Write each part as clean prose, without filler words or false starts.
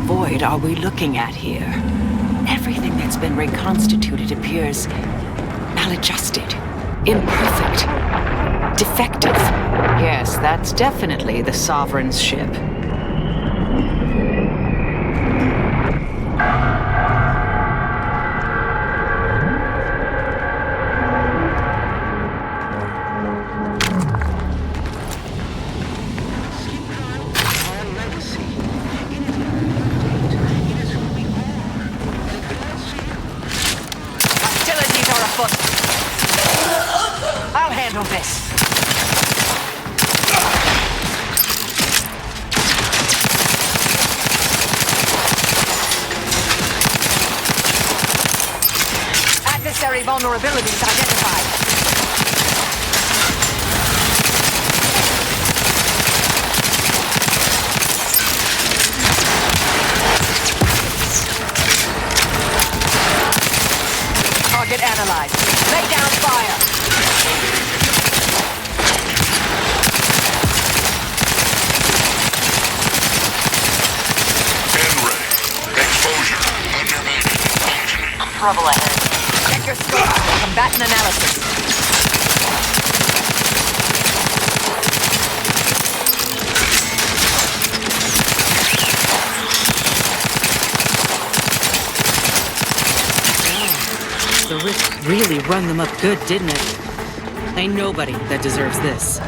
void are we looking at here? Everything that's been reconstituted appears maladjusted, imperfect, defective. Yes, that's definitely the Sovereign's ship. I'll handle this. Adversary vulnerabilities identified. Target analyzed. Lay down fire. Exposure. Underrated. Functioning. Trouble ahead. Check your scope for combatant analysis. The risk really rung them up good, didn't it? Ain't nobody that deserves this.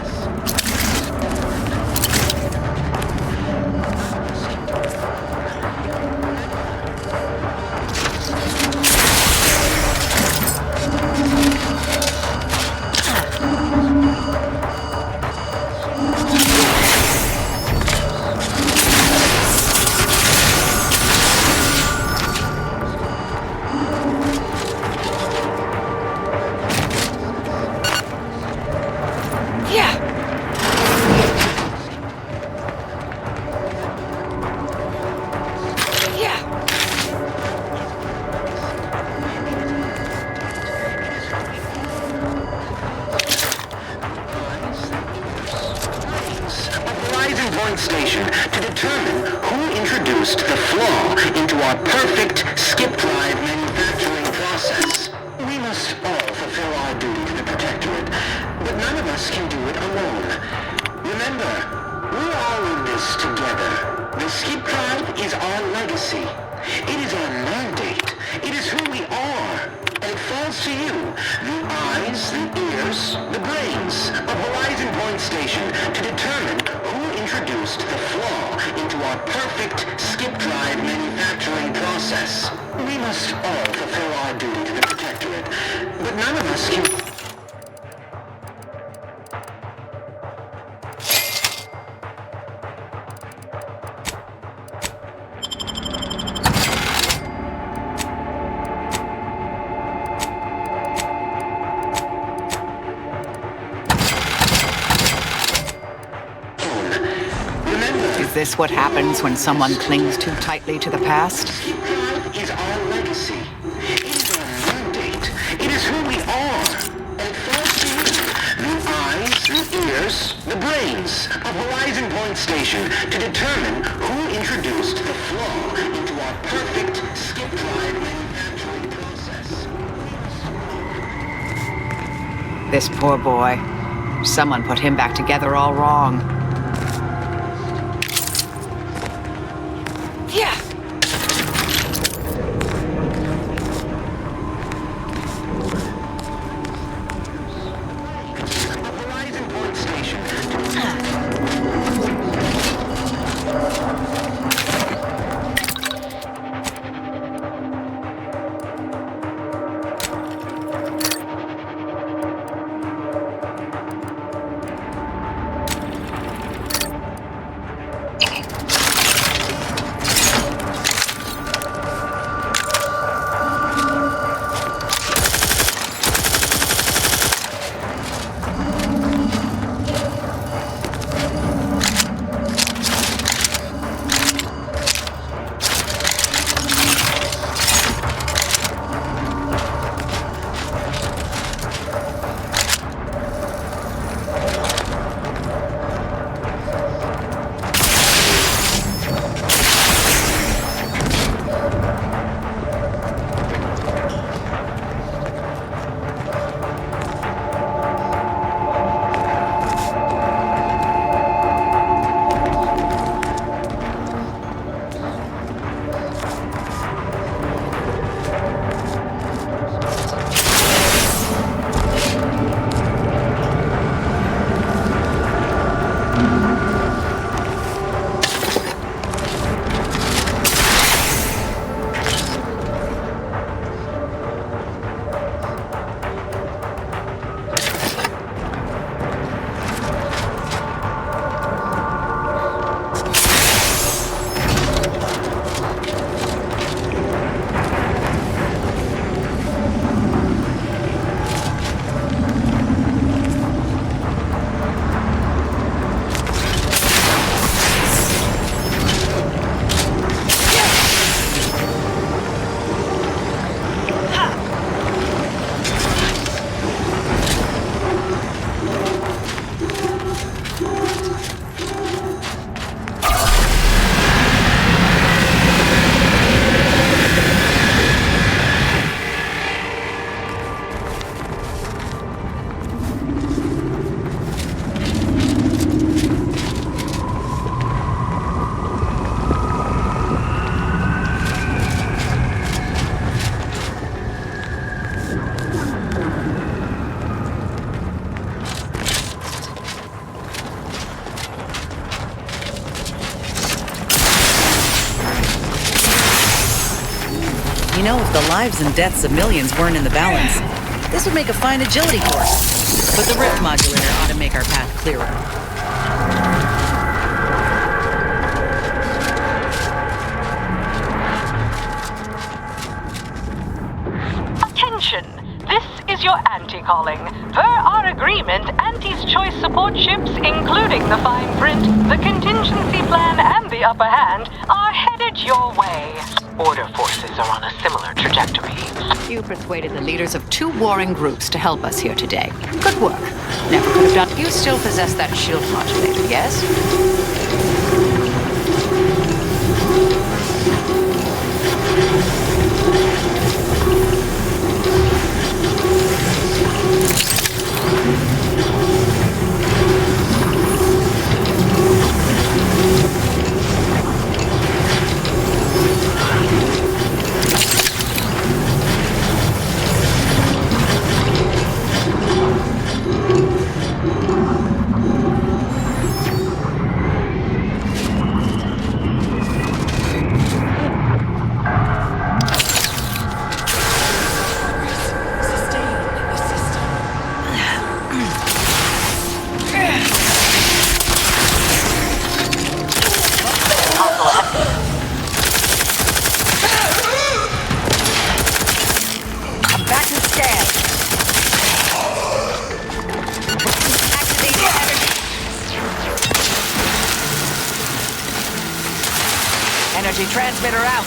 Station to determine who introduced the flaw into our perfect skip drive manufacturing process. We must all fulfill our duty to the Protectorate, but none of us can do it alone. Remember, we're all in this together. The skip drive is our legacy. It is our mandate. It is who we are. And it falls to you, the eyes, the ears, the brains of Horizon Point Station to determine who introduced the flaw into our perfect skip drive manufacturing process. We must all fulfill our duty to the Protectorate, but none of us can... Is this what happens when someone clings too tightly to the past? Skip drive is our legacy. It is our mandate. It is who we are. And it falls to you, the eyes, the ears, the brains of Horizon Point Station to determine who introduced the flaw into our perfect skip drive manufacturing process. This poor boy. Someone put him back together all wrong. Yeah. Horizon Point Station. You know, if the lives and deaths of millions weren't in the balance, this would make a fine agility course. But the rift modulator ought to make our path clearer. Attention! This is your Auntie calling. Per our agreement, Auntie's choice support ships, including the fine print, the contingency plan, and the upper hand, are headed your way. Order forces are on a similar trajectory. You persuaded the leaders of 2 warring groups to help us here today. Good work. Never could have done. You still possess that shield modulator, yes? Energy transmitter out.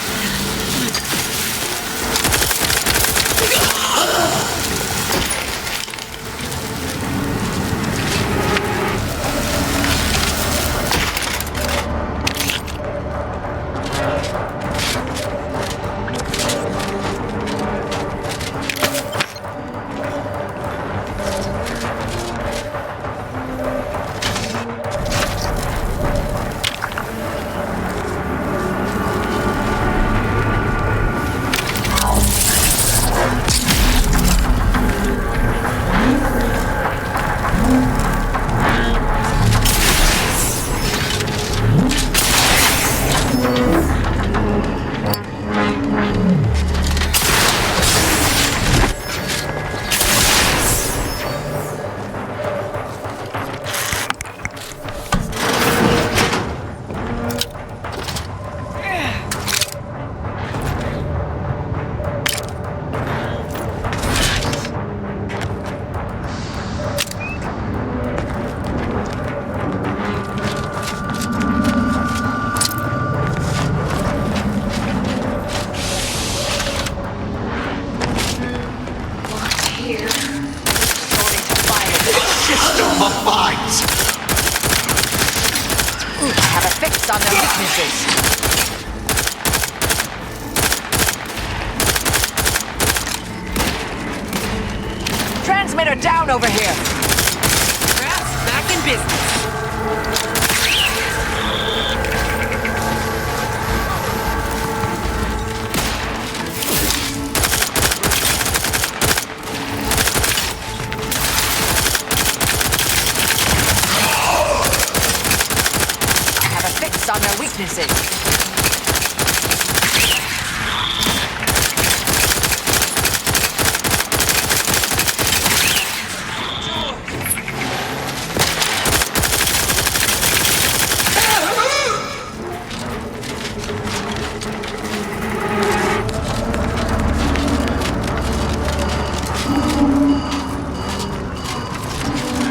Have a fix on their weaknesses. Transmitter down over here. Crafts back in business. On their weaknesses.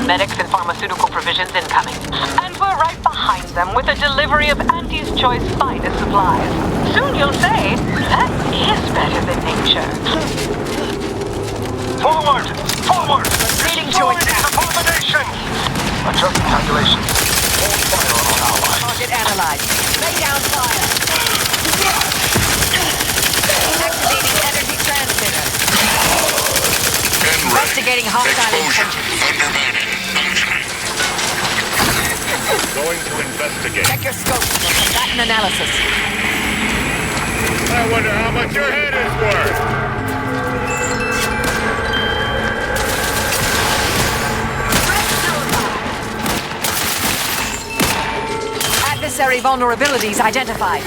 Medics and pharmaceutical provisions incoming. And we're right behind them with a delivery of Auntie's Choice finest supplies. Soon you'll say, that is better than nature. Forward! Forward! Reading Destroy joint these abominations! Adjusting calculations. Hold fire on our allies. Target analyzed. Lay down fire. Activating energy transmitter. Investigating hostile Exposure. intentions. Undermining. Going to investigate. Check your scope for combatant analysis. I wonder how much your head is worth. Adversary vulnerabilities identified.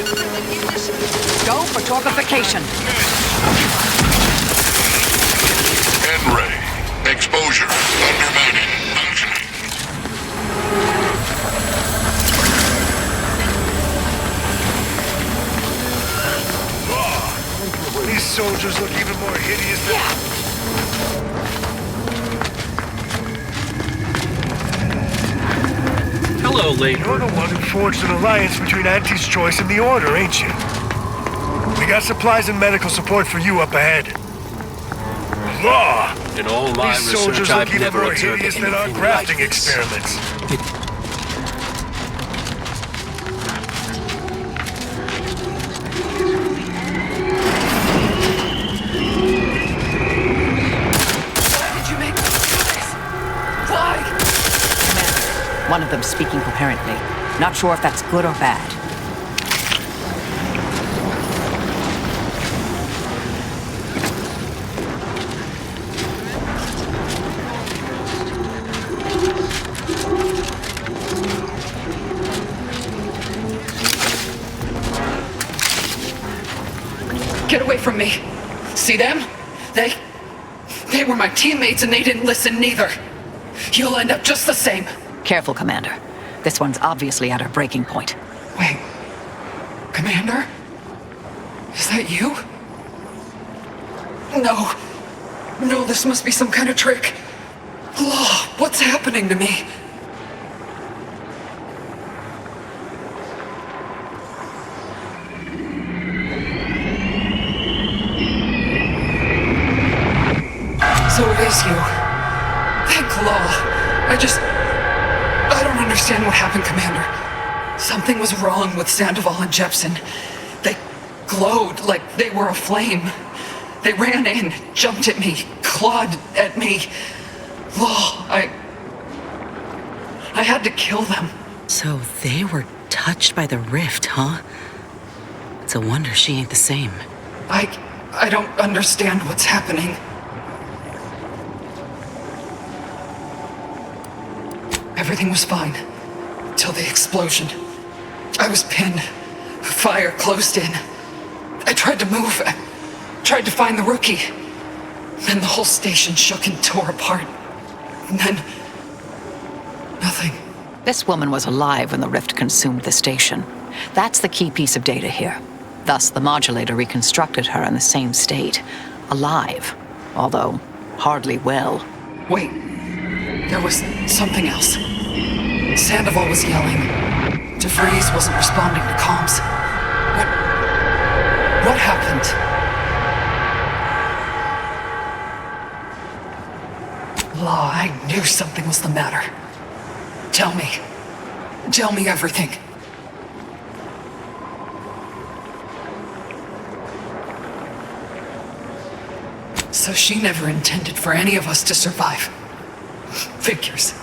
Go for torpification. N-ray. Exposure. Undermining. Functioning. These soldiers look even more hideous than... Hello, lady. You're the one who forged an alliance between Auntie's Choice and the Order, ain't you? We got supplies and medical support for you up ahead. Law! In all my These soldiers research, look I've even never more observed hideous than our anything like grafting this. experiments. One of them speaking coherently. Not sure if that's good or bad. Get away from me. See them? They were my teammates and they didn't listen neither. You'll end up just the same. Careful, Commander. This one's obviously at her breaking point. Wait. Commander? Is that you? No. No, this must be some kind of trick. Oh, what's happening to me? So it is you. Thank law. I don't understand what happened, Commander. Something was wrong with Sandoval and Jepson. They glowed like they were aflame. They ran in, jumped at me, clawed at me. Law, I had to kill them. So they were touched by the rift, huh? It's a wonder she ain't the same. I don't understand what's happening. Everything was fine. Till the explosion. I was pinned. Fire closed in. I tried to move. I tried to find the rookie. Then the whole station shook and tore apart. And then... nothing. This woman was alive when the rift consumed the station. That's the key piece of data here. Thus, the modulator reconstructed her in the same state. Alive. Although, hardly well. Wait. There was something else. Sandoval was yelling. DeVries wasn't responding to comms. What happened? Law, I knew something was the matter. Tell me. Tell me everything. So she never intended for any of us to survive. Figures.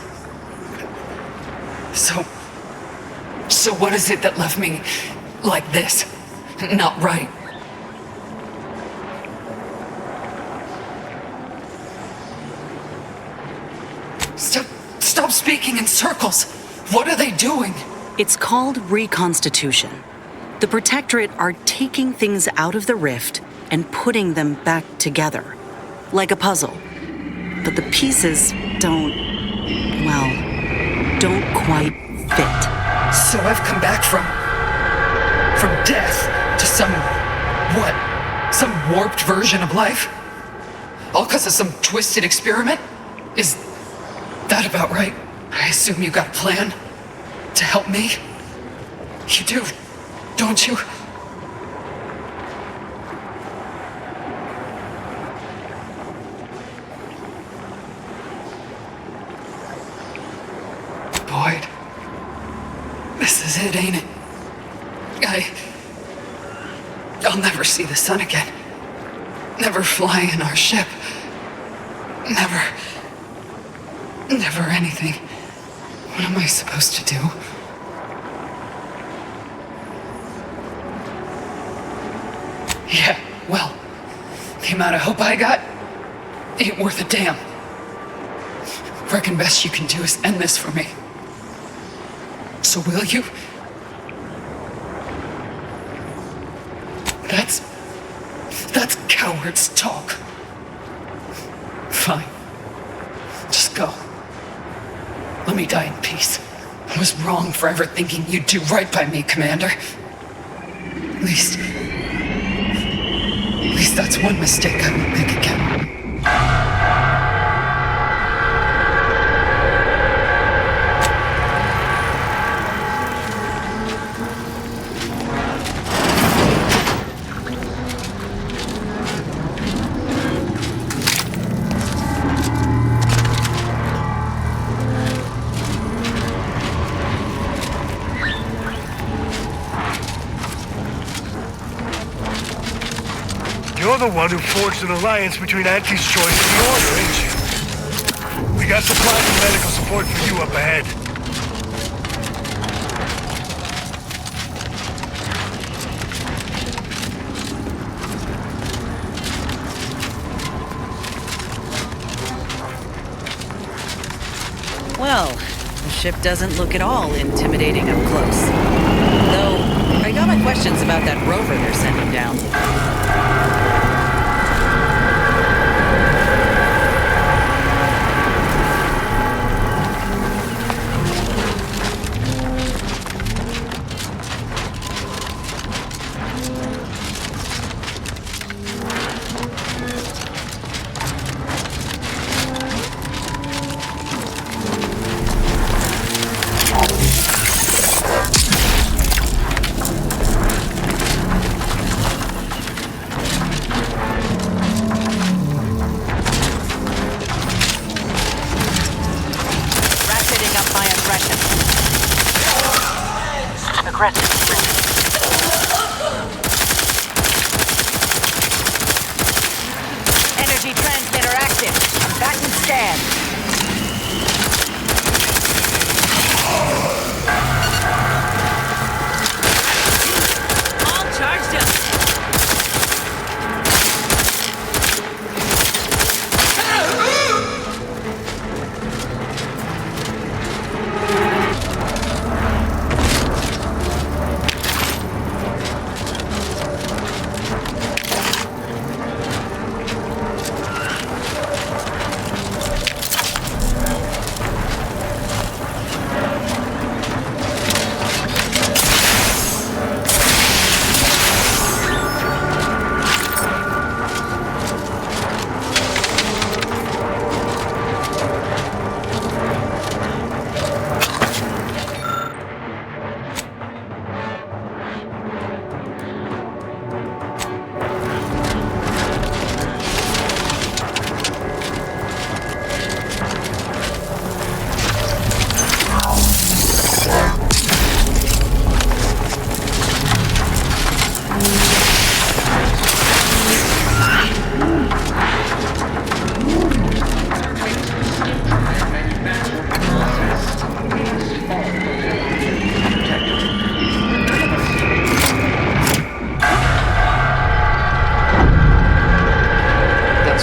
So what is it that left me like this? Not right. Stop speaking in circles. What are they doing? It's called reconstitution. The Protectorate are taking things out of the rift and putting them back together. Like a puzzle. But the pieces don't quite fit. So I've come back from death to some warped version of life? All because of some twisted experiment? Is that about right? I assume you got a plan to help me? You do, don't you? Boyd. This is it, ain't it? I'll never see the sun again. Never fly in our ship. Never anything. What am I supposed to do? Yeah, well, the amount of hope I got ain't worth a damn. Reckon best you can do is end this for me. So will you? That's cowards talk. Fine. Just go. Let me die in peace. I was wrong for ever thinking you'd do right by me, Commander. At least that's one mistake I won't make again. You're the one who forged an alliance between Auntie's Choice and the Order, ain't you? We got supplies and medical support for you up ahead. Well, the ship doesn't look at all intimidating up close. Though, I got my questions about that rover they're sending down. Energy transmitter active. Back and scan. All charged up.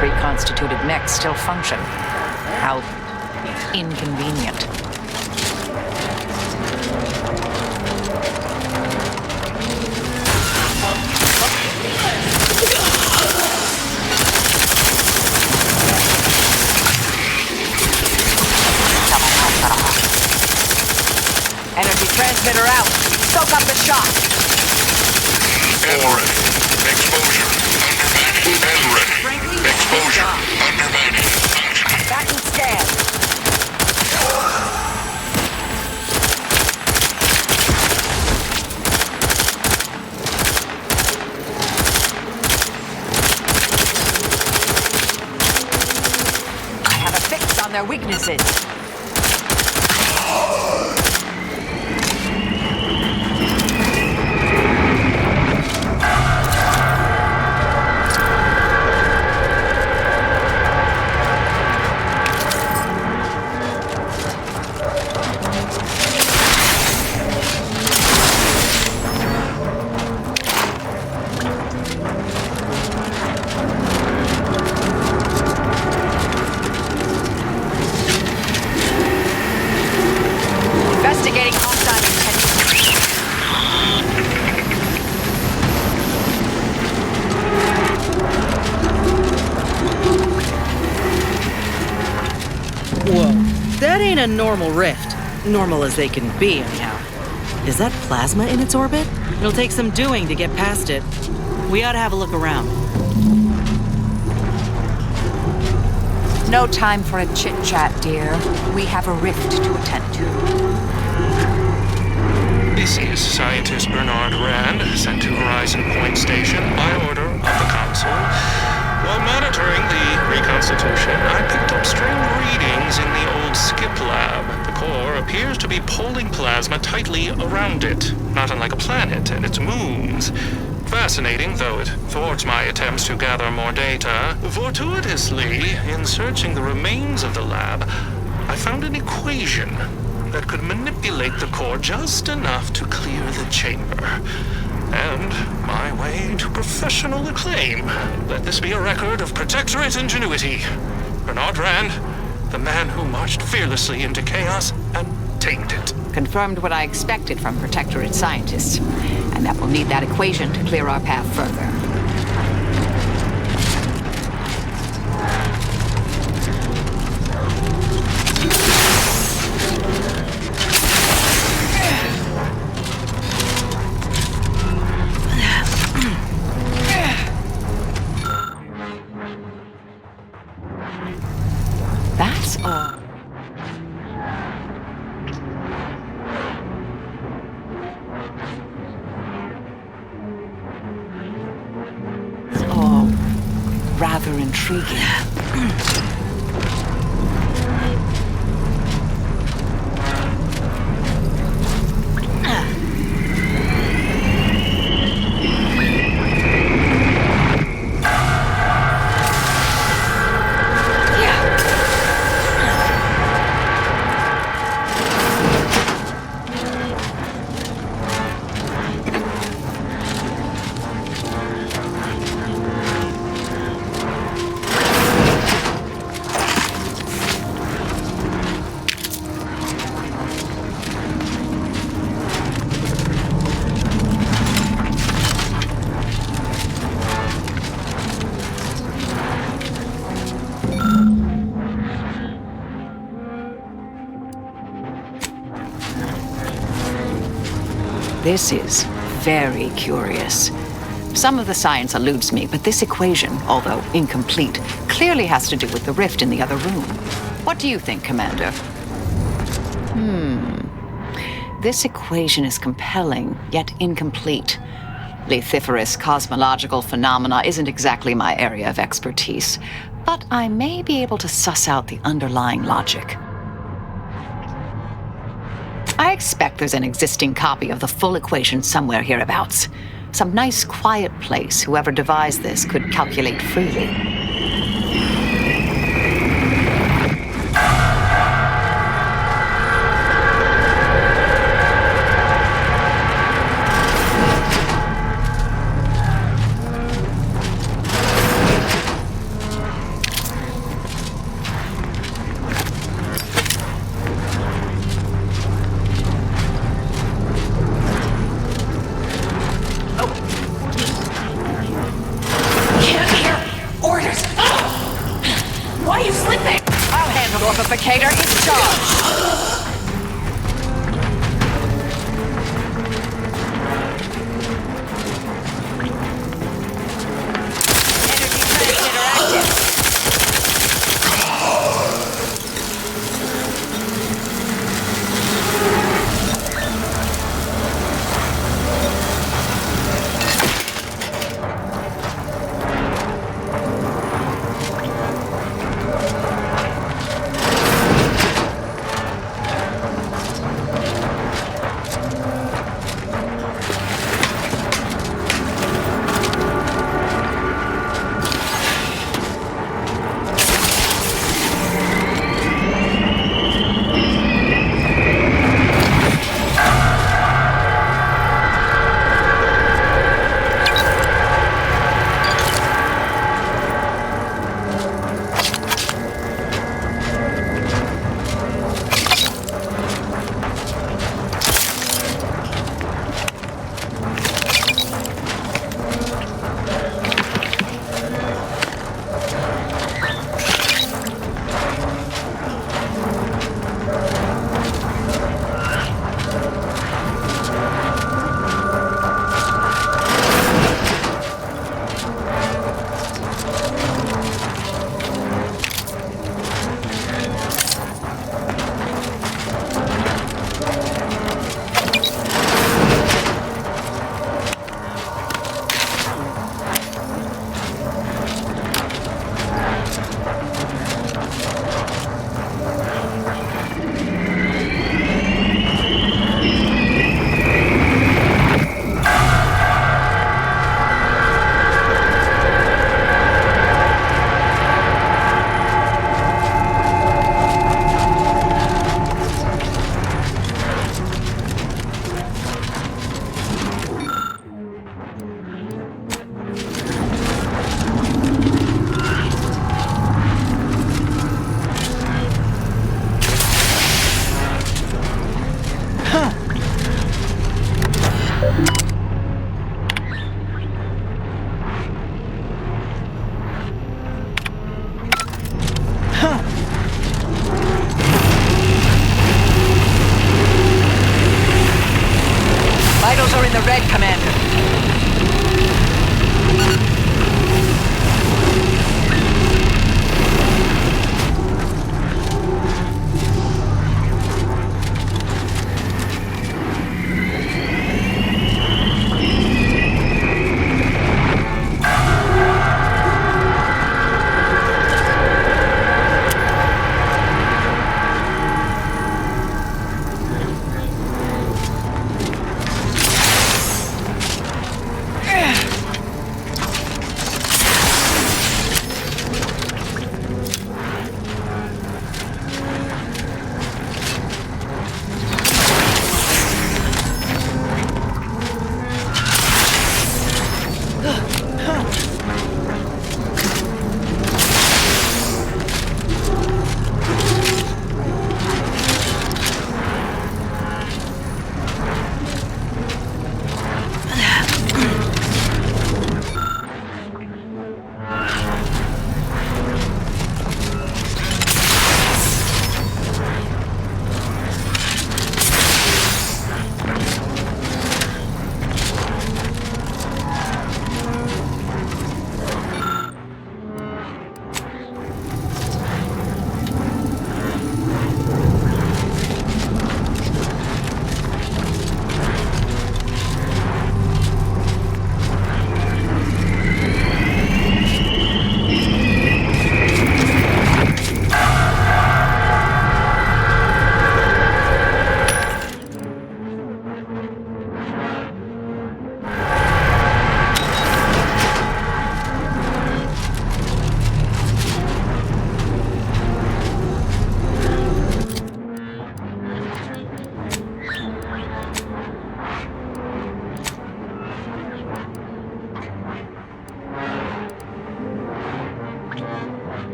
Reconstituted mechs still function. How inconvenient. Energy transmitter out. Soak up the shock. And ready. Exposure. Undermining. And ready. Exposure. Undermining. Functioning. Back and scan. I have a fix on their weaknesses. ain't a normal rift. Normal as they can be, anyhow. Is that plasma in its orbit? It'll take some doing to get past it. We ought to have a look around. No time for a chit-chat, dear. We have a rift to attend to. This is Scientist Bernard Rand, sent to Horizon Point Station by order of the Council. While monitoring the reconstitution, I picked up strange readings in the old skip lab. The core appears to be pulling plasma tightly around it, not unlike a planet and its moons. Fascinating, though it thwarts my attempts to gather more data. Fortuitously, in searching the remains of the lab, I found an equation that could manipulate the core just enough to clear the chamber. And my way to professional acclaim. Let this be a record of Protectorate ingenuity. Bernard Rand, the man who marched fearlessly into chaos and tamed it. Confirmed what I expected from Protectorate scientists. And that we'll need that equation to clear our path further. That's all. Rather intriguing. This is very curious. Some of the science eludes me, but this equation, although incomplete, clearly has to do with the rift in the other room. What do you think, Commander? This equation is compelling, yet incomplete. Lethiferous cosmological phenomena isn't exactly my area of expertise, but I may be able to suss out the underlying logic. I expect there's an existing copy of the full equation somewhere hereabouts. Some nice, quiet place whoever devised this could calculate freely. Amplificator is charged.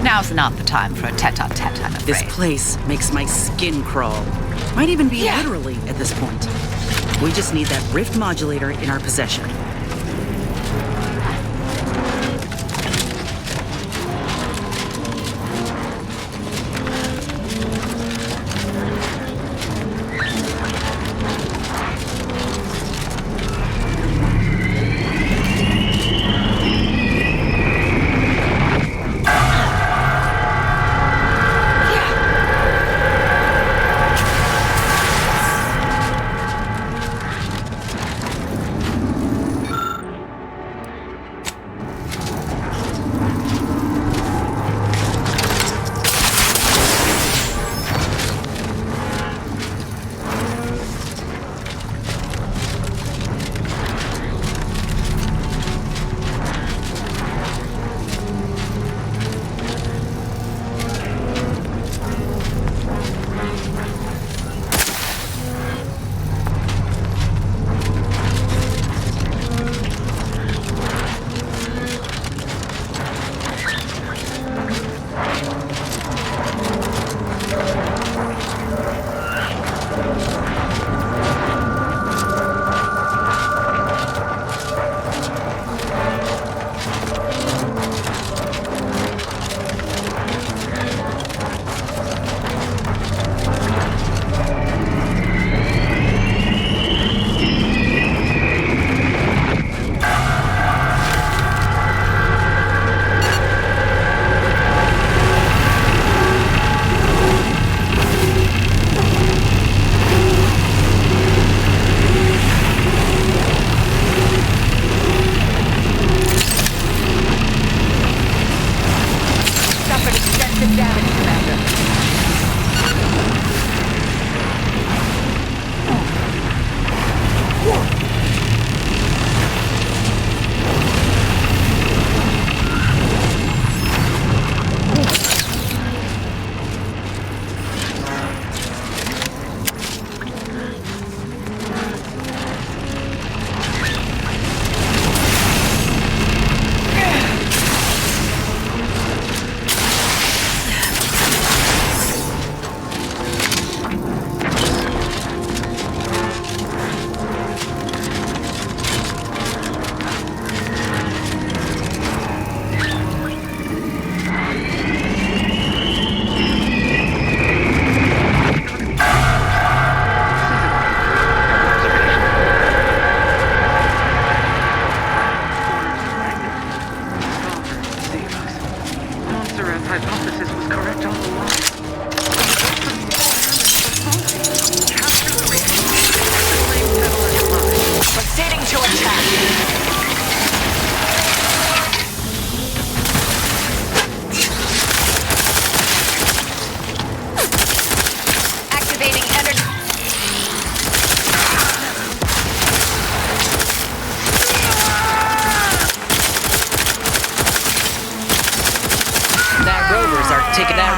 Now's not the time for a tete-a-tete, I'm afraid. This place makes my skin crawl. Might even be literally at this point. We just need that rift modulator in our possession.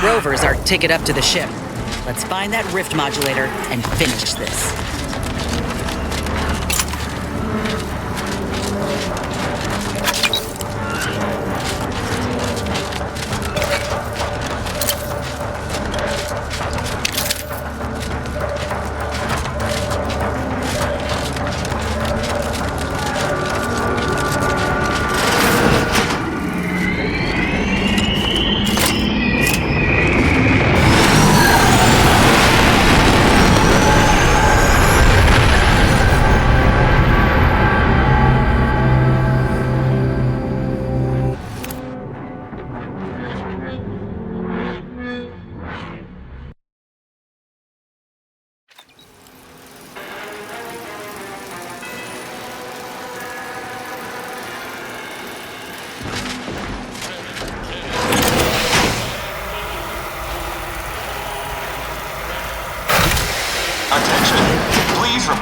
Rover's our ticket up to the ship. Let's find that rift modulator and finish this.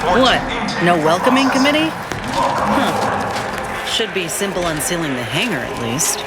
What? No welcoming committee? Huh. Should be simple unsealing the hangar, at least.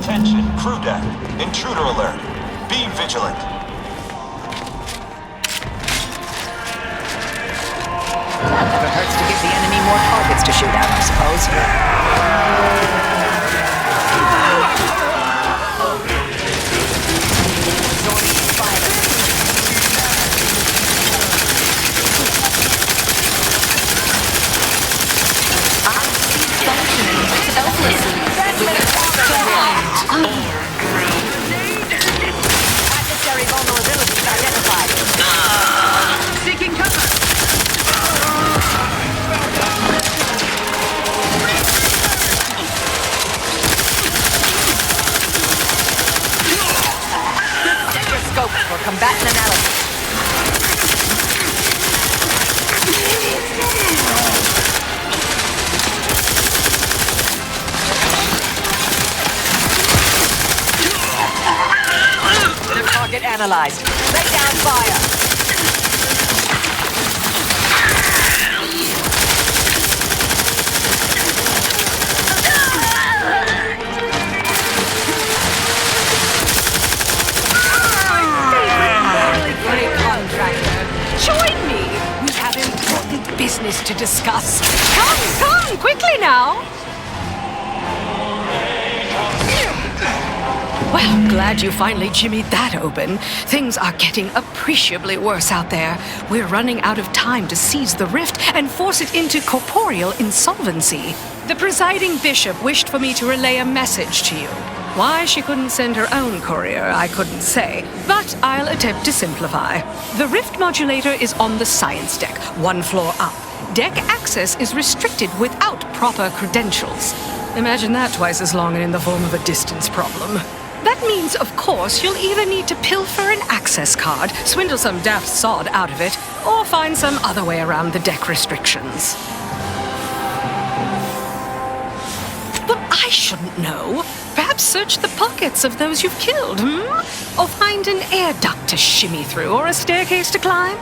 Attention, crew deck. Intruder alert. Be vigilant. Never hurts to give the enemy more targets to shoot at, I suppose. Adversary vulnerabilities identified. Seeking cover! Set your scopes for combatant analysis. Target analyzed. Lay down fire. Great contractor. Join me. We have important business to discuss. Come, quickly now. Well, glad you finally jimmied that open. Things are getting appreciably worse out there. We're running out of time to seize the rift and force it into corporeal insolvency. The presiding bishop wished for me to relay a message to you. Why she couldn't send her own courier, I couldn't say, but I'll attempt to simplify. The rift modulator is on the science deck, one floor up. Deck access is restricted without proper credentials. Imagine that twice as long and in the form of a distance problem. That means, of course, you'll either need to pilfer an access card, swindle some daft sod out of it, or find some other way around the deck restrictions. Well, I shouldn't know. Perhaps search the pockets of those you've killed, Or find an air duct to shimmy through, or a staircase to climb?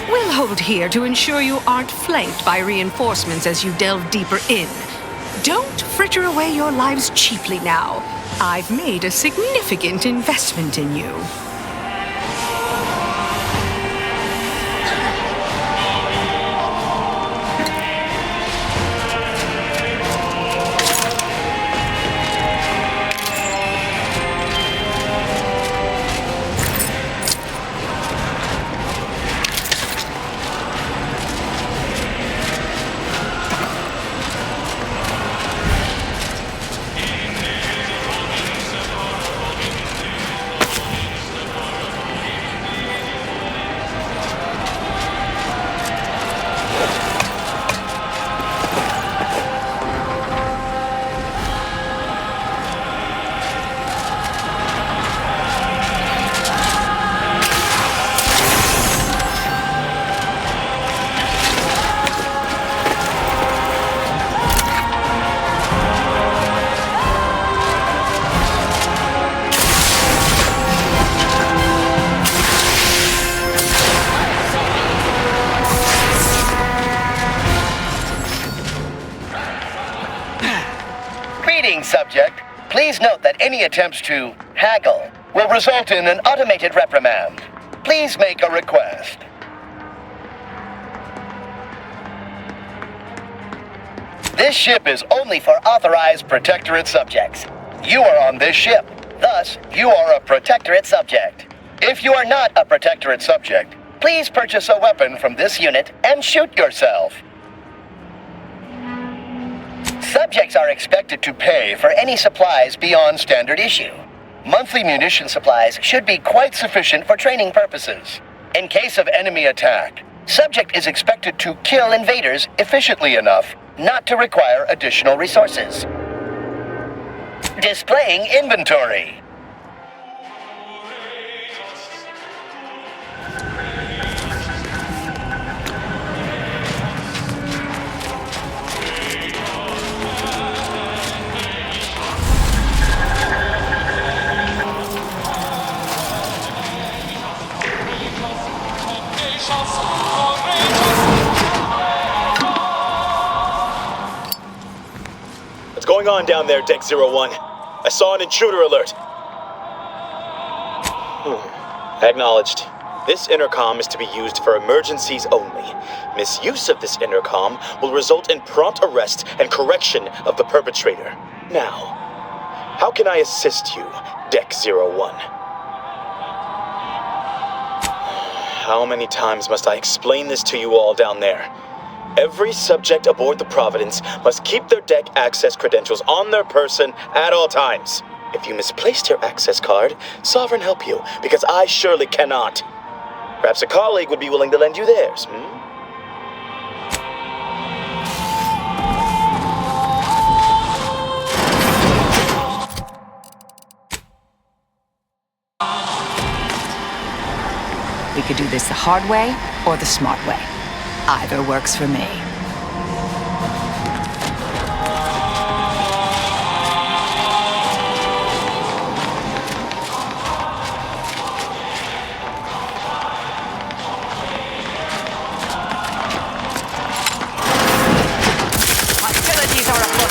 We'll hold here to ensure you aren't flanked by reinforcements as you delve deeper in. Don't fritter away your lives cheaply now. I've made a significant investment in you. Subject, please note that any attempts to haggle will result in an automated reprimand. Please make a request. This ship is only for authorized Protectorate subjects. You are on this ship, thus you are a Protectorate subject. If you are not a Protectorate subject, please purchase a weapon from this unit and shoot yourself. Subjects are expected to pay for any supplies beyond standard issue. Monthly munition supplies should be quite sufficient for training purposes. In case of enemy attack, subject is expected to kill invaders efficiently enough not to require additional resources. Displaying inventory. going on down there, Deck 01? I saw an intruder alert. Acknowledged. This intercom is to be used for emergencies only. Misuse of this intercom will result in prompt arrest and correction of the perpetrator. Now, how can I assist you, Deck 01? How many times must I explain this to you all down there? Every subject aboard the Providence must keep their deck access credentials on their person at all times. If you misplaced your access card, Sovereign help you, because I surely cannot. Perhaps a colleague would be willing to lend you theirs, We could do this the hard way or the smart way. Either works for me. Hostilities are afoot.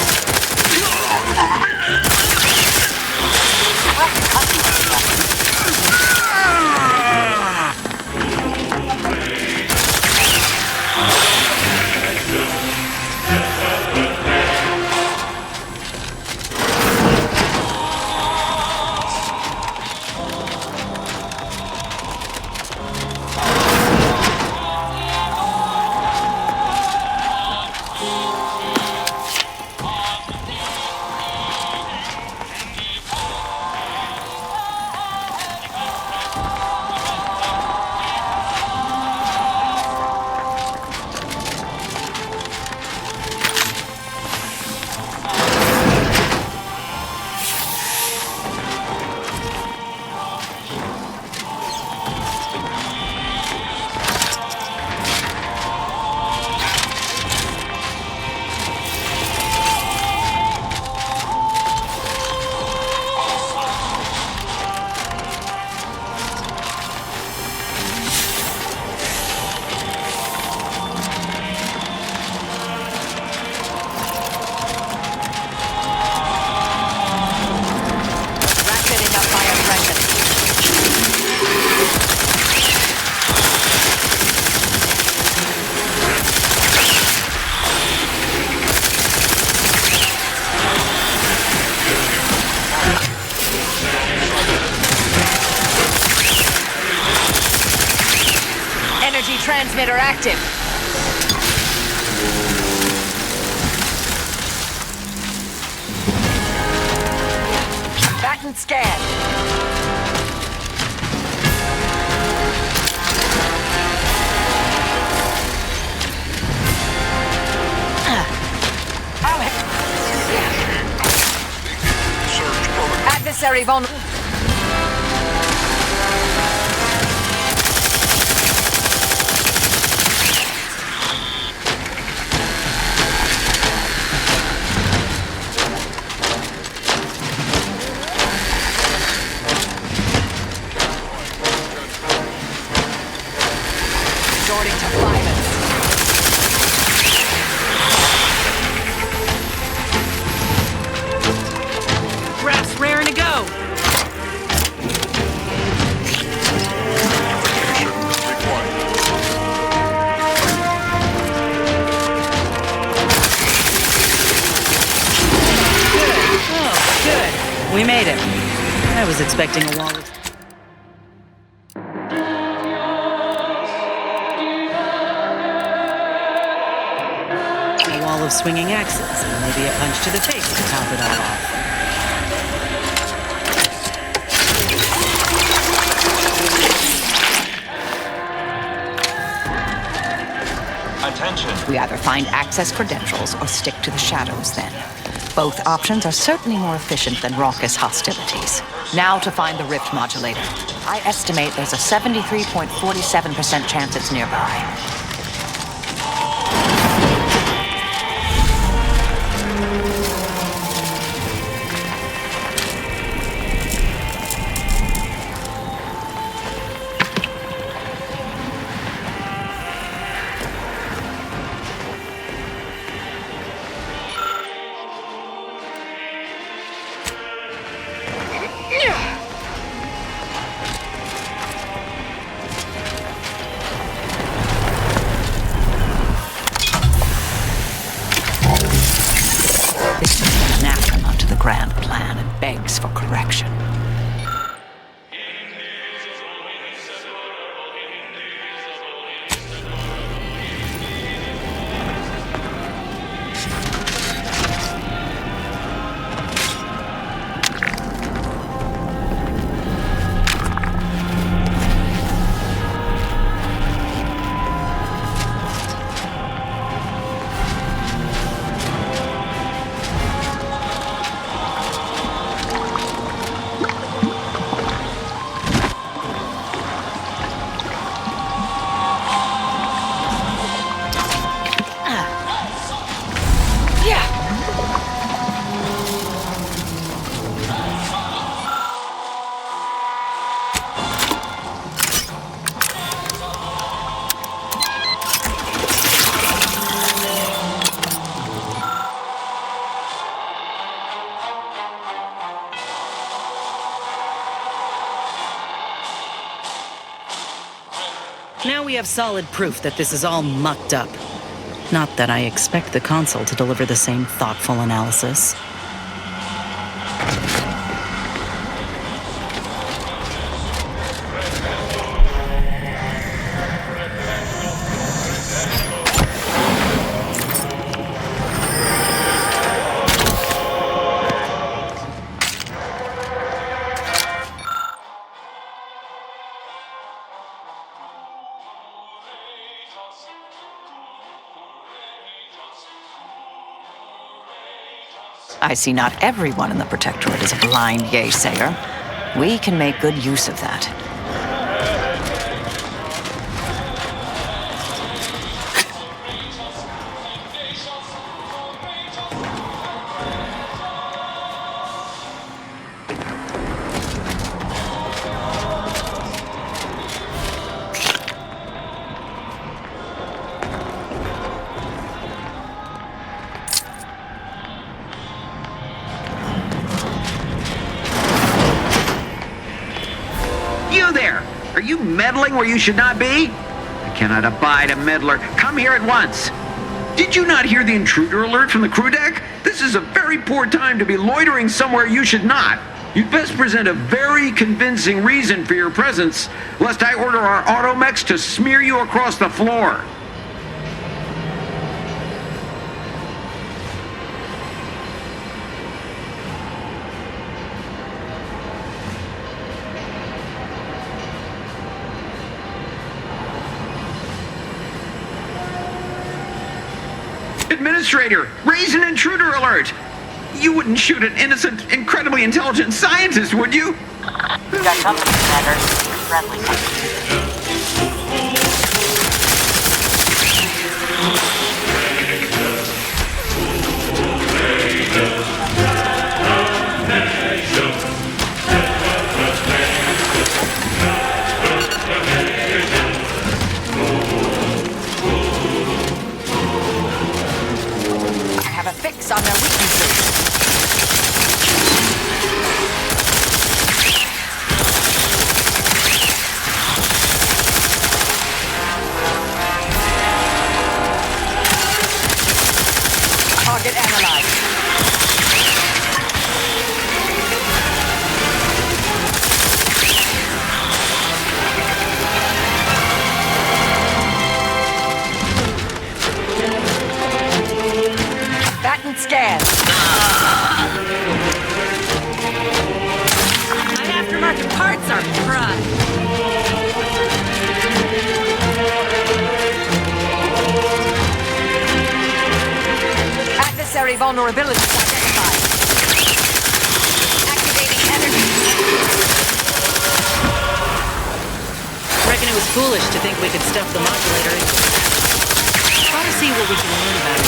Transmitter active. Batten scan. Adversary vulnerable. We made it. I was expecting a wall of... a wall of swinging axes, and maybe a punch to the face to top it all off. Attention. We either find access credentials or stick to the shadows then. Both options are certainly more efficient than raucous hostilities. Now to find the rift modulator. I estimate there's a 73.47% chance it's nearby. grand plan and begs for correction. Now we have solid proof that this is all mucked up. Not that I expect the console to deliver the same thoughtful analysis. I see not everyone in the Protectorate is a blind yay-sayer. We can make good use of that. You there! Are you meddling where you should not be? I cannot abide a meddler. Come here at once. Did you not hear the intruder alert from the crew deck? This is a very poor time to be loitering somewhere you should not. You'd best present a very convincing reason for your presence, lest I order our automechs to smear you across the floor. Administrator, raise an intruder alert! You wouldn't shoot an innocent, incredibly intelligent scientist, would you? We've got company, Commander. Friendly. Fix on their weaknesses. Target analyzed. Scan. My aftermarket parts are fried. Adversary vulnerability identified. Activating energy. Reckon it was foolish to think we could stuff the modulator into it. Try to see what we can learn about it.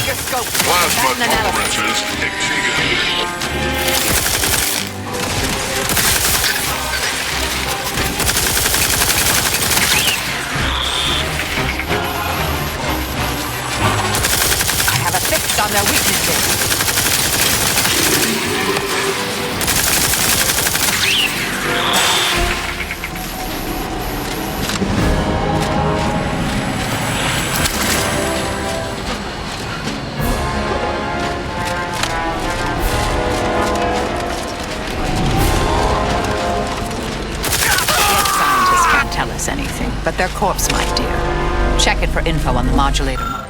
Your scope. Plasma tolerances exceeded. I have a fix on their weaknesses. but they're corpse, my dear. Check it for info on the modulator.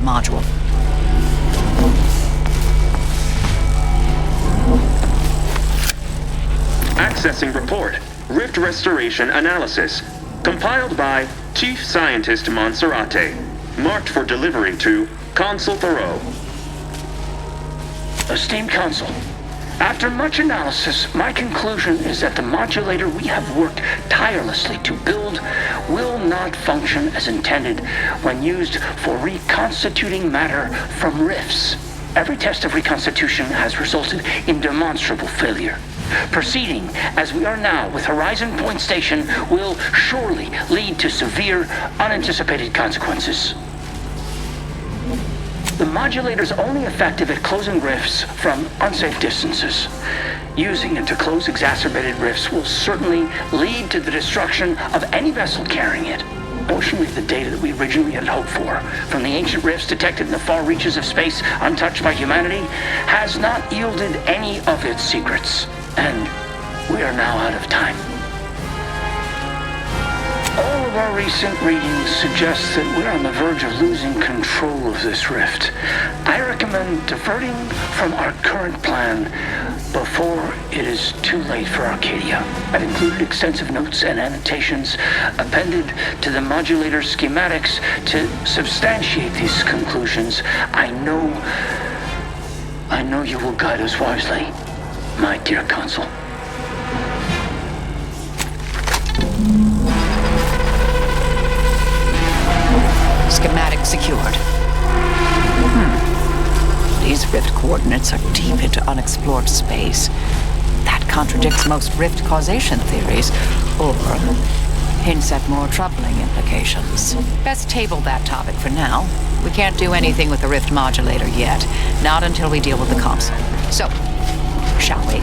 Module. Accessing report. Rift restoration analysis. Compiled by Chief Scientist Monserrate. Marked for delivery to Consul Thoreau. Esteemed Consul, after much analysis, my conclusion is that the modulator we have worked tirelessly to build will not function as intended when used for reconstituting matter from rifts. Every test of reconstitution has resulted in demonstrable failure. Proceeding as we are now with Horizon Point Station will surely lead to severe, unanticipated consequences. The modulator is only effective at closing rifts from unsafe distances. Using it to close exacerbated rifts will certainly lead to the destruction of any vessel carrying it. Fortunately, the data that we originally had hoped for from the ancient rifts detected in the far reaches of space untouched by humanity has not yielded any of its secrets. And we are now out of time. All of our recent readings suggest that we're on the verge of losing control of this rift. I recommend diverting from our current plan before it is too late for Arcadia. I've included extensive notes and annotations appended to the modulator schematics to substantiate these conclusions. I know you will guide us wisely, my dear Consul. Schematic secured. These rift coordinates are deep into unexplored space. That contradicts most rift causation theories, or hints at more troubling implications. Best table that topic for now. We can't do anything with the rift modulator yet, not until we deal with the console. So, shall we?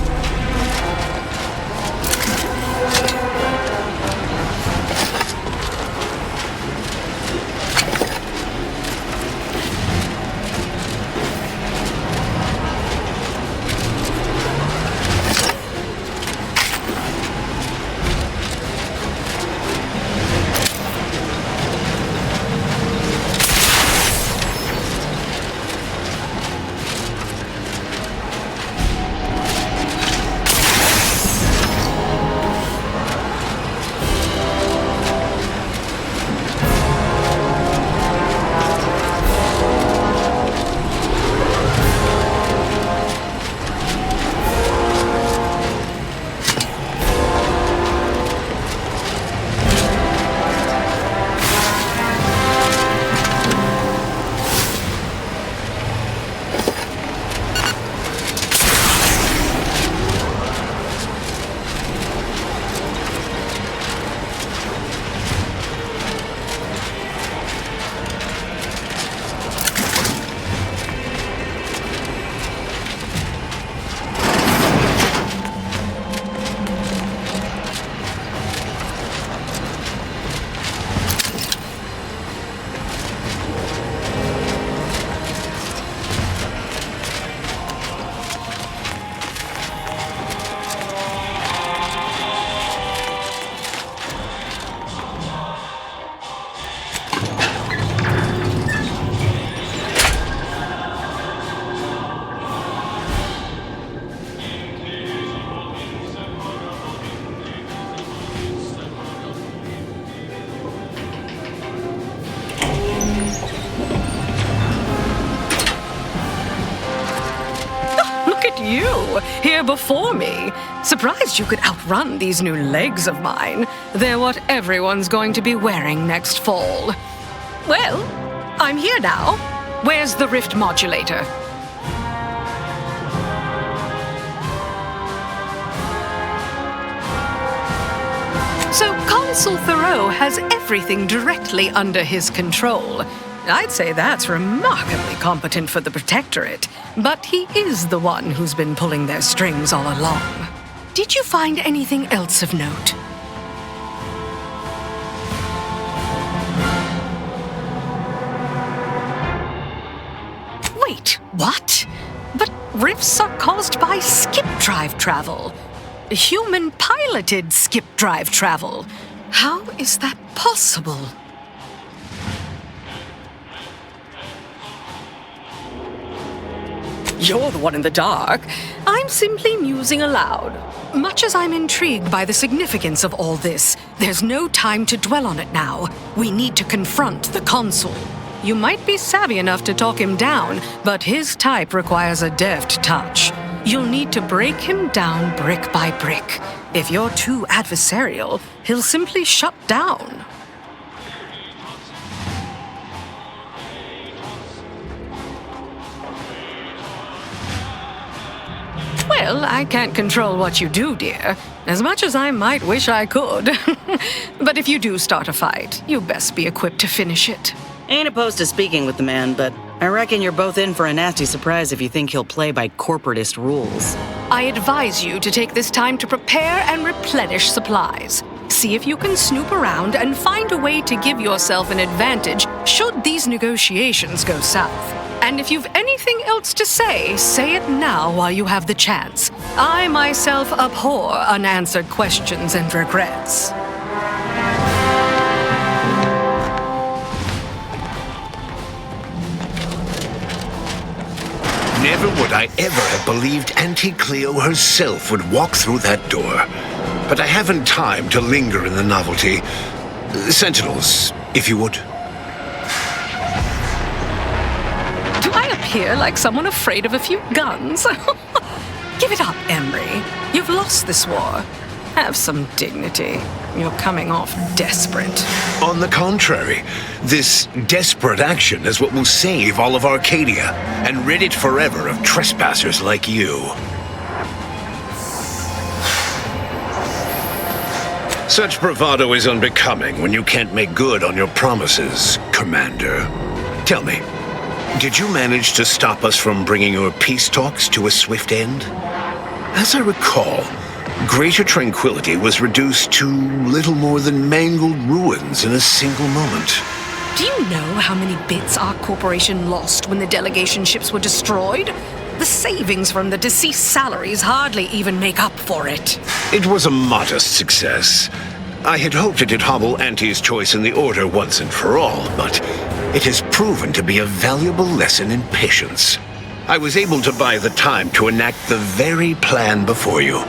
You, here before me. Surprised you could outrun these new legs of mine. They're what everyone's going to be wearing next fall. Well, I'm here now. Where's the rift modulator? So Consul Thoreau has everything directly under his control. I'd say that's remarkably competent for the Protectorate, but he is the one who's been pulling their strings all along. Did you find anything else of note? What? But rifts are caused by skip drive travel. Human-piloted skip drive travel. How is that possible? You're the one in the dark. I'm simply musing aloud. Much as I'm intrigued by the significance of all this, there's no time to dwell on it now. We need to confront the consul. You might be savvy enough to talk him down, but his type requires a deft touch. You'll need to break him down brick by brick. If you're too adversarial, he'll simply shut down. Well, I can't control what you do, dear, as much as I might wish I could. But if you do start a fight, you best be equipped to finish it. Ain't opposed to speaking with the man, but I reckon you're both in for a nasty surprise if you think he'll play by corporatist rules. I advise you to take this time to prepare and replenish supplies. See if you can snoop around and find a way to give yourself an advantage should these negotiations go south. And if you've anything else to say it now while you have the chance. I myself abhor unanswered questions and regrets. Never would I ever have believed Auntie Cleo herself would walk through that door. But I haven't time to linger in the novelty. Sentinels, if you would. Do I appear like someone afraid of a few guns? Give it up, Emery. You've lost this war. Have some dignity. You're coming off desperate. On the contrary, this desperate action is what will save all of Arcadia and rid it forever of trespassers like you. Such bravado is unbecoming when you can't make good on your promises, Commander. Tell me, did you manage to stop us from bringing your peace talks to a swift end? As I recall, Greater Tranquility was reduced to little more than mangled ruins in a single moment. Do you know how many bits our corporation lost when the delegation ships were destroyed? The savings from the deceased salaries hardly even make up for it. It was a modest success. I had hoped it'd hobble Auntie's choice in the Order once and for all, but it has proven to be a valuable lesson in patience. I was able to buy the time to enact the very plan before you.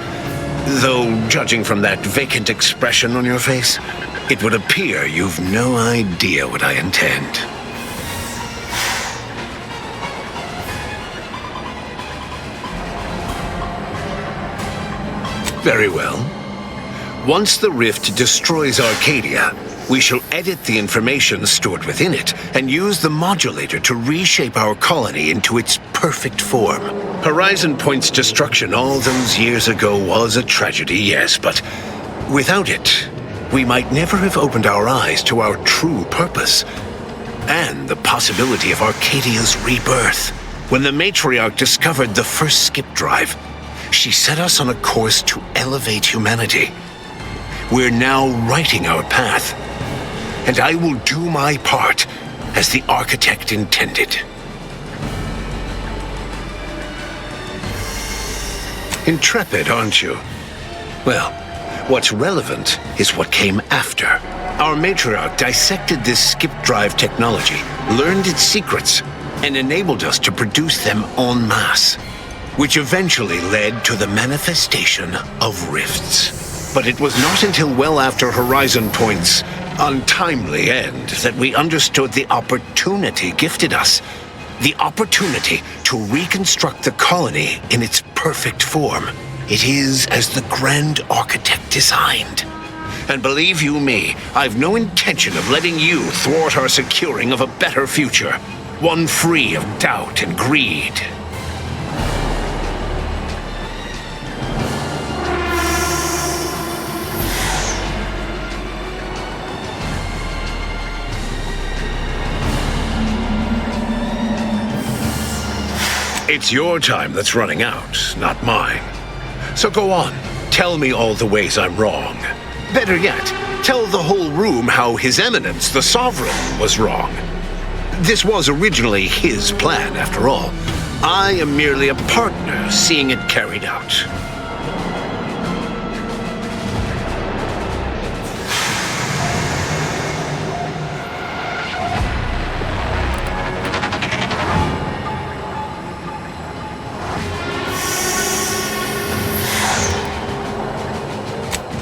Though, judging from that vacant expression on your face, it would appear you've no idea what I intend. Very well. Once the rift destroys Arcadia, we shall edit the information stored within it and use the modulator to reshape our colony into its perfect form. Horizon Point's destruction all those years ago was a tragedy, yes, but without it, we might never have opened our eyes to our true purpose and the possibility of Arcadia's rebirth. When the matriarch discovered the first skip drive, she set us on a course to elevate humanity. We're now writing our path, and I will do my part as the architect intended. Intrepid, aren't you? Well, what's relevant is what came after. Our matriarch dissected this skip drive technology, learned its secrets, and enabled us to produce them en masse, which eventually led to the manifestation of rifts. But it was not until well after Horizon Point's untimely end that we understood the opportunity gifted us. The opportunity to reconstruct the colony in its perfect form. It is as the Grand Architect designed. And believe you me, I've no intention of letting you thwart our securing of a better future. One free of doubt and greed. It's your time that's running out, not mine. So go on, tell me all the ways I'm wrong. Better yet, tell the whole room how His Eminence, the Sovereign, was wrong. This was originally his plan, after all. I am merely a partner seeing it carried out.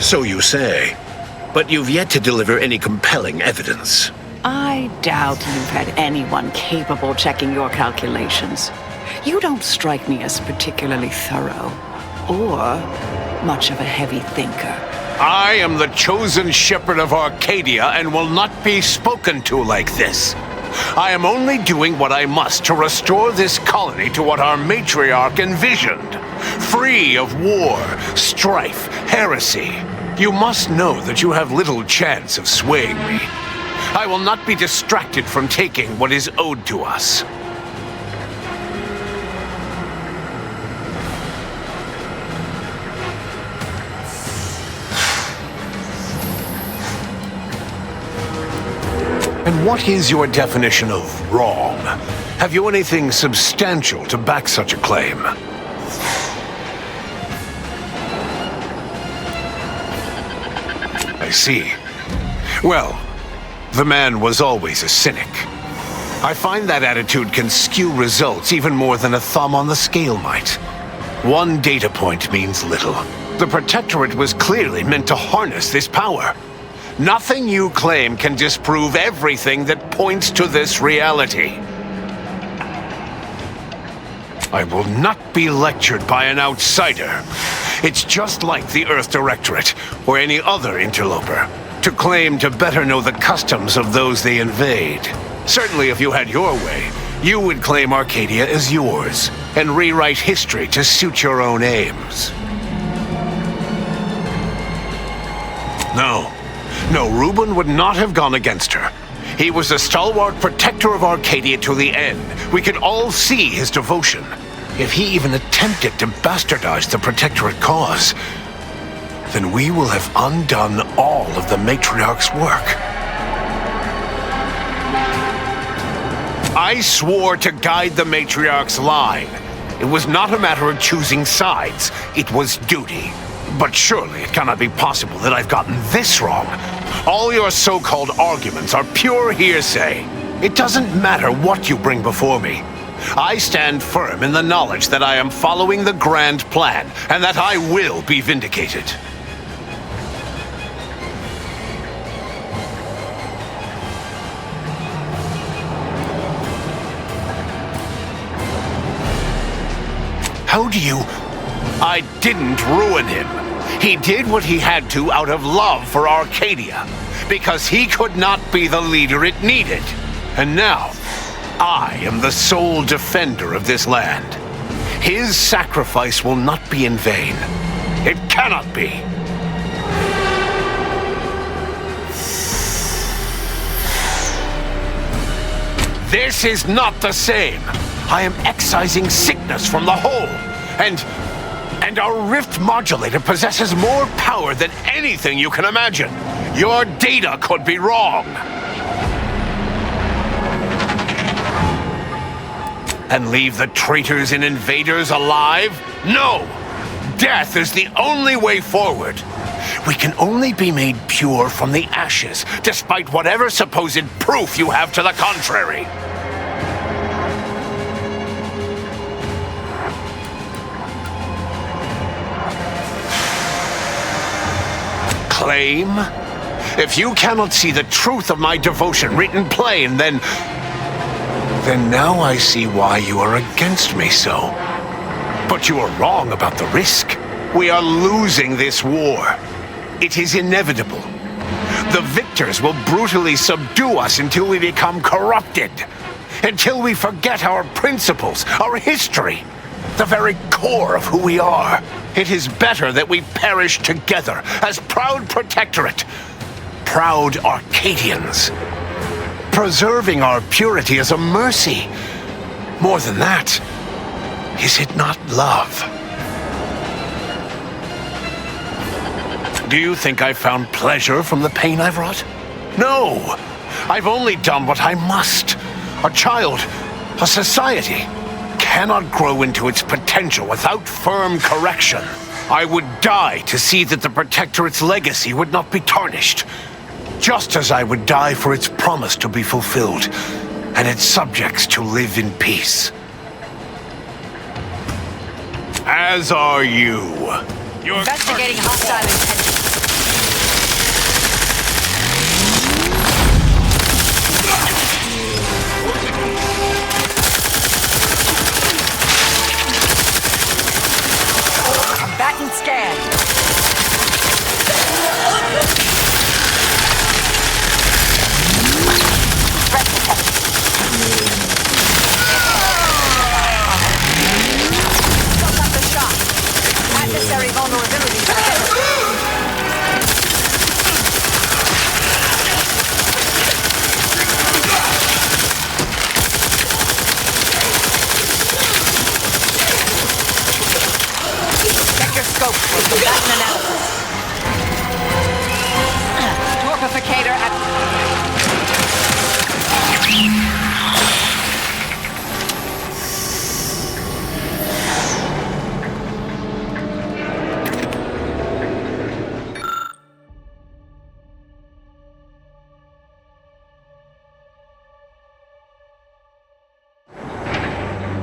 So you say, but you've yet to deliver any compelling evidence. I doubt you've had anyone capable checking your calculations. You don't strike me as particularly thorough, or much of a heavy thinker. I am the chosen shepherd of Arcadia and will not be spoken to like this. I am only doing what I must to restore this colony to what our matriarch envisioned. Free of war, strife, heresy. You must know that you have little chance of swaying me. I will not be distracted from taking what is owed to us. And what is your definition of wrong? Have you anything substantial to back such a claim? I see. Well, the man was always a cynic. I find that attitude can skew results even more than a thumb on the scale might. One data point means little. The Protectorate was clearly meant to harness this power. Nothing you claim can disprove everything that points to this reality. I will not be lectured by an outsider. It's just like the Earth Directorate, or any other interloper, to claim to better know the customs of those they invade. Certainly if you had your way, you would claim Arcadia as yours, and rewrite history to suit your own aims. No, Reuben would not have gone against her. He was the stalwart protector of Arcadia to the end. We could all see his devotion. If he even attempted to bastardize the Protectorate cause, then we will have undone all of the Matriarch's work. I swore to guide the Matriarch's line. It was not a matter of choosing sides, it was duty. But surely it cannot be possible that I've gotten this wrong. All your so-called arguments are pure hearsay. It doesn't matter what you bring before me. I stand firm in the knowledge that I am following the grand plan, and that I will be vindicated. How do you... I didn't ruin him. He did what he had to out of love for Arcadia, because he could not be the leader it needed. And now, I am the sole defender of this land. His sacrifice will not be in vain. It cannot be. This is not the same. I am excising sickness from the whole, and our rift modulator possesses more power than anything you can imagine. Your data could be wrong. And leave the traitors and invaders alive? No! Death is the only way forward. We can only be made pure from the ashes, despite whatever supposed proof you have to the contrary. Claim? If you cannot see the truth of my devotion written plain, then now I see why you are against me so. But you are wrong about the risk. We are losing this war. It is inevitable. The victors will brutally subdue us until we become corrupted. Until we forget our principles, our history, the very core of who we are. It is better that we perish together as proud Protectorate, proud Arcadians. Preserving our purity is a mercy. More than that, is it not love? Do you think I've found pleasure from the pain I've wrought? No! I've only done what I must. A child, a society, cannot grow into its potential without firm correction. I would die to see that the Protectorate's legacy would not be tarnished. Just as I would die for its promise to be fulfilled, and its subjects to live in peace. As are you. You're investigating hostile intentions. Combatant scan. Threat detected. Soak up the shock. Adversary vulnerability detected. Scope for combatant analysis. Dwarfificator at...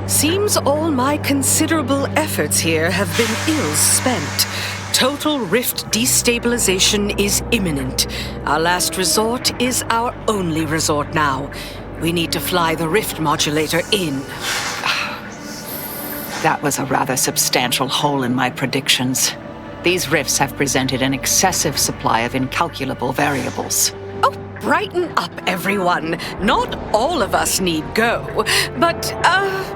Seems all my considerable efforts here have been ill spent. Total rift destabilization is imminent. Our last resort is our only resort now. We need to fly the rift modulator in. That was a rather substantial hole in my predictions. These rifts have presented an excessive supply of incalculable variables. Brighten up, everyone. Not all of us need go, but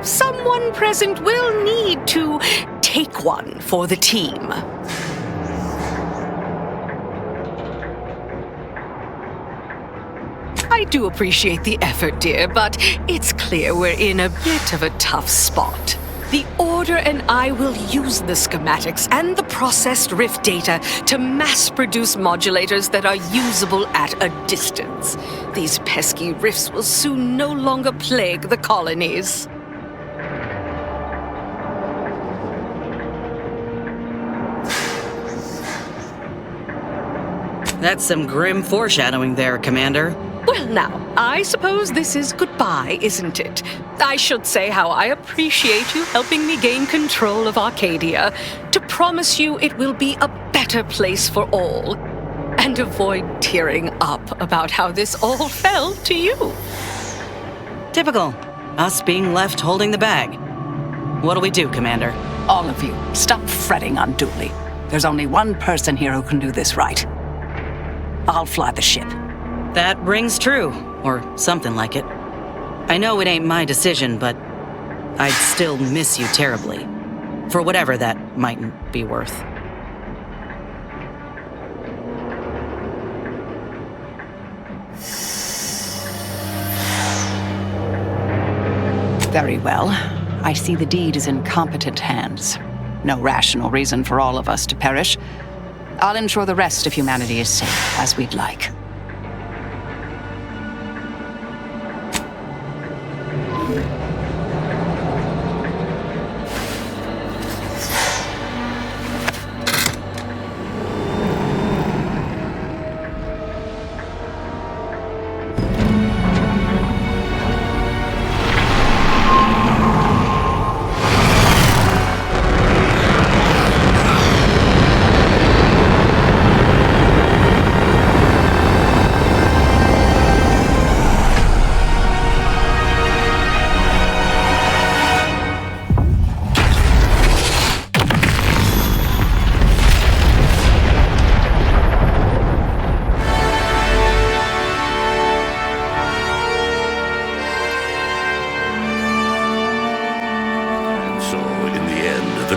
someone present will need to take one for the team. I do appreciate the effort, dear, but it's clear we're in a bit of a tough spot. The Order and I will use the schematics and the processed rift data to mass-produce modulators that are usable at a distance. These pesky rifts will soon no longer plague the colonies. That's some grim foreshadowing there, Commander. Well now, I suppose this is goodbye, isn't it? I should say how I appreciate you helping me gain control of Arcadia, to promise you it will be a better place for all, and avoid tearing up about how this all fell to you. Typical. Us being left holding the bag. What'll we do, Commander? All of you, stop fretting unduly. There's only one person here who can do this right. I'll fly the ship. That rings true, or something like it. I know it ain't my decision, but I'd still miss you terribly. For whatever that mightn't be worth. Very well. I see the deed is in competent hands. No rational reason for all of us to perish. I'll ensure the rest of humanity is safe, as we'd like.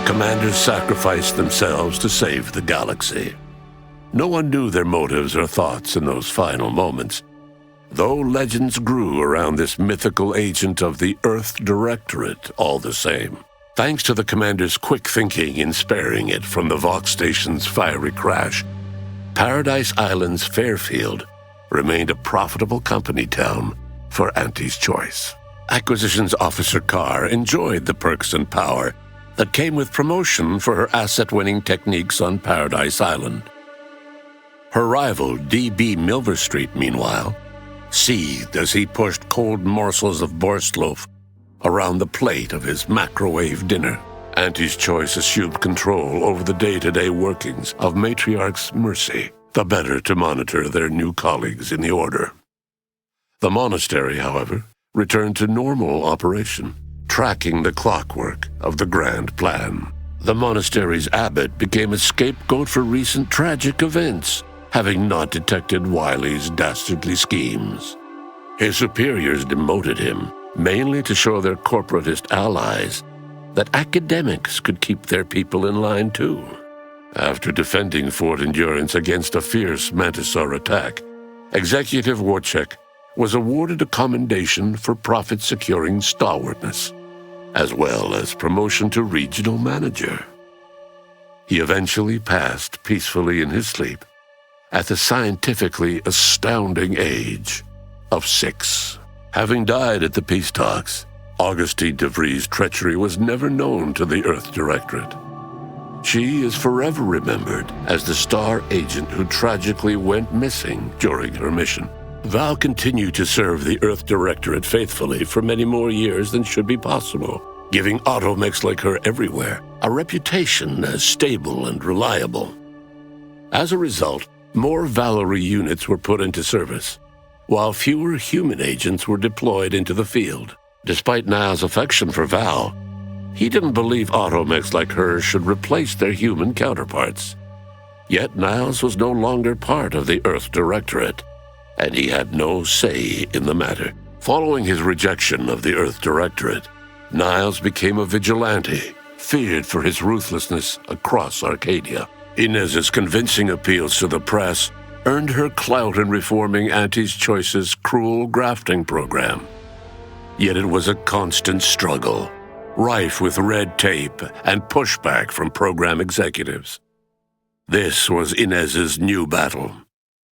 Commanders sacrificed themselves to save the galaxy. No one knew their motives or thoughts in those final moments, though legends grew around this mythical agent of the Earth Directorate all the same. Thanks to the Commander's quick thinking in sparing it from the Vox Station's fiery crash, Paradise Island's Fairfield remained a profitable company town for Auntie's Choice. Acquisitions Officer Carr enjoyed the perks and power that came with promotion for her asset-winning techniques on Paradise Island. Her rival, D.B. Milverstreet, meanwhile, seethed as he pushed cold morsels of borsloaf around the plate of his macrowave dinner. Auntie's Choice assumed control over the day-to-day workings of Matriarch's Mercy, the better to monitor their new colleagues in the Order. The monastery, however, returned to normal operation, tracking the clockwork of the grand plan. The monastery's abbot became a scapegoat for recent tragic events, having not detected Wiley's dastardly schemes. His superiors demoted him, mainly to show their corporatist allies that academics could keep their people in line too. After defending Fort Endurance against a fierce Mantisaur attack, Executive Warchek was awarded a commendation for profit-securing stalwartness, as well as promotion to regional manager. He eventually passed peacefully in his sleep at the scientifically astounding age of 6. Having died at the peace talks, Augustine DeVries' treachery was never known to the Earth Directorate. She is forever remembered as the star agent who tragically went missing during her mission. Val continued to serve the Earth Directorate faithfully for many more years than should be possible, giving automechs like her everywhere a reputation as stable and reliable. As a result, more Valerie units were put into service, while fewer human agents were deployed into the field. Despite Niles' affection for Val, he didn't believe automechs like her should replace their human counterparts. Yet Niles was no longer part of the Earth Directorate, and he had no say in the matter. Following his rejection of the Earth Directorate, Niles became a vigilante, feared for his ruthlessness across Arcadia. Inez's convincing appeals to the press earned her clout in reforming Auntie's Choice's cruel grafting program. Yet it was a constant struggle, rife with red tape and pushback from program executives. This was Inez's new battle,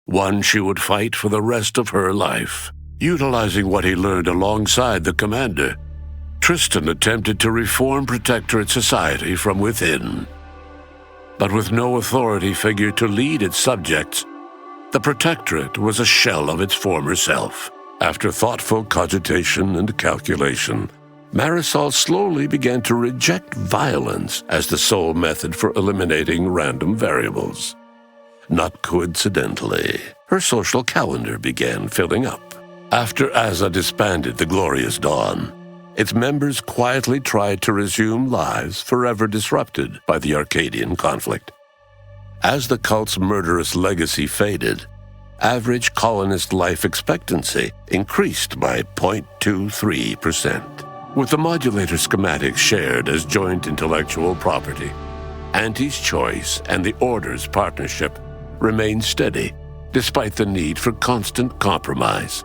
one she would fight for the rest of her life. Utilizing what he learned alongside the commander, Tristan attempted to reform Protectorate society from within. But with no authority figure to lead its subjects, the Protectorate was a shell of its former self. After thoughtful cogitation and calculation, Marisol slowly began to reject violence as the sole method for eliminating random variables. Not coincidentally, her social calendar began filling up. After Azza disbanded the Glorious Dawn, its members quietly tried to resume lives forever disrupted by the Arcadian conflict. As the cult's murderous legacy faded, average colonist life expectancy increased by 0.23%. With the modulator schematics shared as joint intellectual property, Auntie's Choice and the Order's partnership remained steady, despite the need for constant compromise.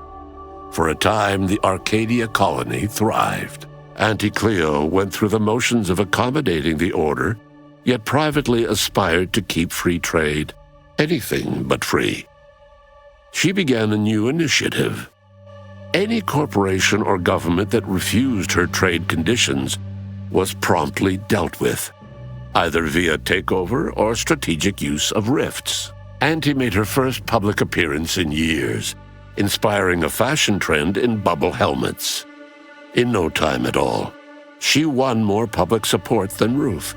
For a time, the Arcadia colony thrived. Auntie Cleo went through the motions of accommodating the Order, yet privately aspired to keep free trade anything but free. She began a new initiative. Any corporation or government that refused her trade conditions was promptly dealt with, either via takeover or strategic use of rifts. Auntie made her first public appearance in years, inspiring a fashion trend in bubble helmets. In no time at all, she won more public support than Ruth,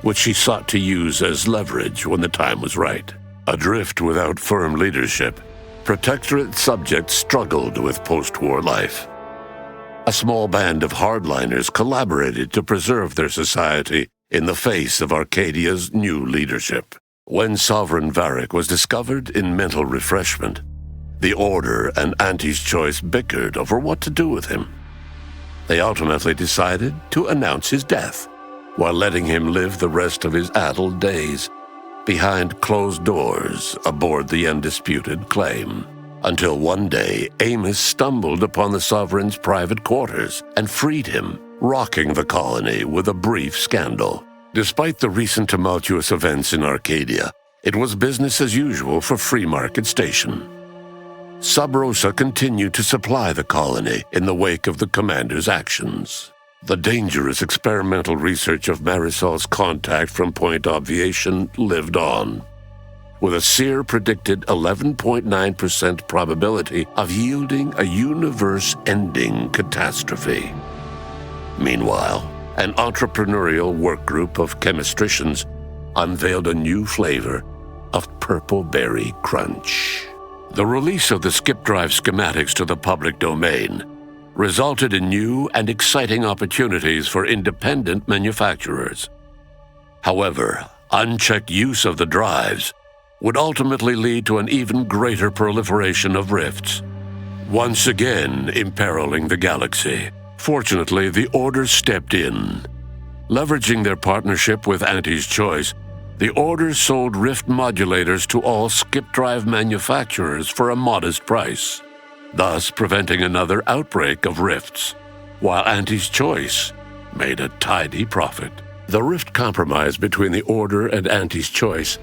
which she sought to use as leverage when the time was right. Adrift without firm leadership, Protectorate subjects struggled with post-war life. A small band of hardliners collaborated to preserve their society in the face of Arcadia's new leadership. When Sovereign Varric was discovered in mental refreshment, the Order and Auntie's Choice bickered over what to do with him. They ultimately decided to announce his death, while letting him live the rest of his addled days behind closed doors aboard the undisputed claim. Until one day, Amos stumbled upon the Sovereign's private quarters and freed him, rocking the colony with a brief scandal. Despite the recent tumultuous events in Arcadia, it was business as usual for Free Market Station. Sub Rosa continued to supply the colony in the wake of the commander's actions. The dangerous experimental research of Marisol's contact from Point Obviation lived on, with a Seer predicted 11.9% probability of yielding a universe-ending catastrophe. Meanwhile, an entrepreneurial work group of chemistricians unveiled a new flavor of Purple Berry Crunch. The release of the skip drive schematics to the public domain resulted in new and exciting opportunities for independent manufacturers. However, unchecked use of the drives would ultimately lead to an even greater proliferation of rifts, once again imperiling the galaxy. Fortunately, the Order stepped in. Leveraging their partnership with Auntie's Choice, the Order sold rift modulators to all skip drive manufacturers for a modest price, thus preventing another outbreak of rifts, while Auntie's Choice made a tidy profit. The rift compromise between the Order and Auntie's Choice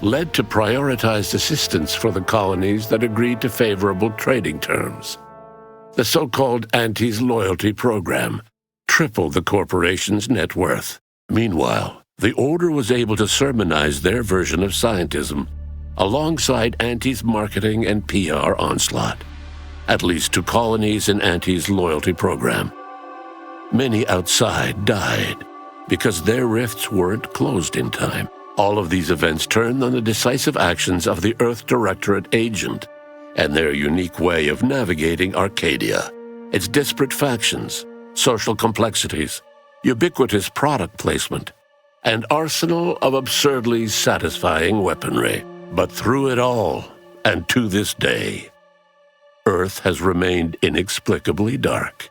led to prioritized assistance for the colonies that agreed to favorable trading terms. The so-called Auntie's Loyalty Program tripled the corporation's net worth. Meanwhile, the Order was able to sermonize their version of scientism alongside Auntie's marketing and PR onslaught, at least to colonies in Auntie's Loyalty Program. Many outside died because their rifts weren't closed in time. All of these events turned on the decisive actions of the Earth Directorate agent and their unique way of navigating Arcadia, its disparate factions, social complexities, ubiquitous product placement, and arsenal of absurdly satisfying weaponry. But through it all, and to this day, Earth has remained inexplicably dark.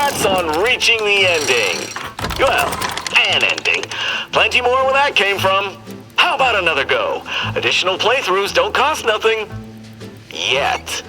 Congrats on reaching the ending. Well, an ending. Plenty more where that came from. How about another go? Additional playthroughs don't cost nothing. Yet.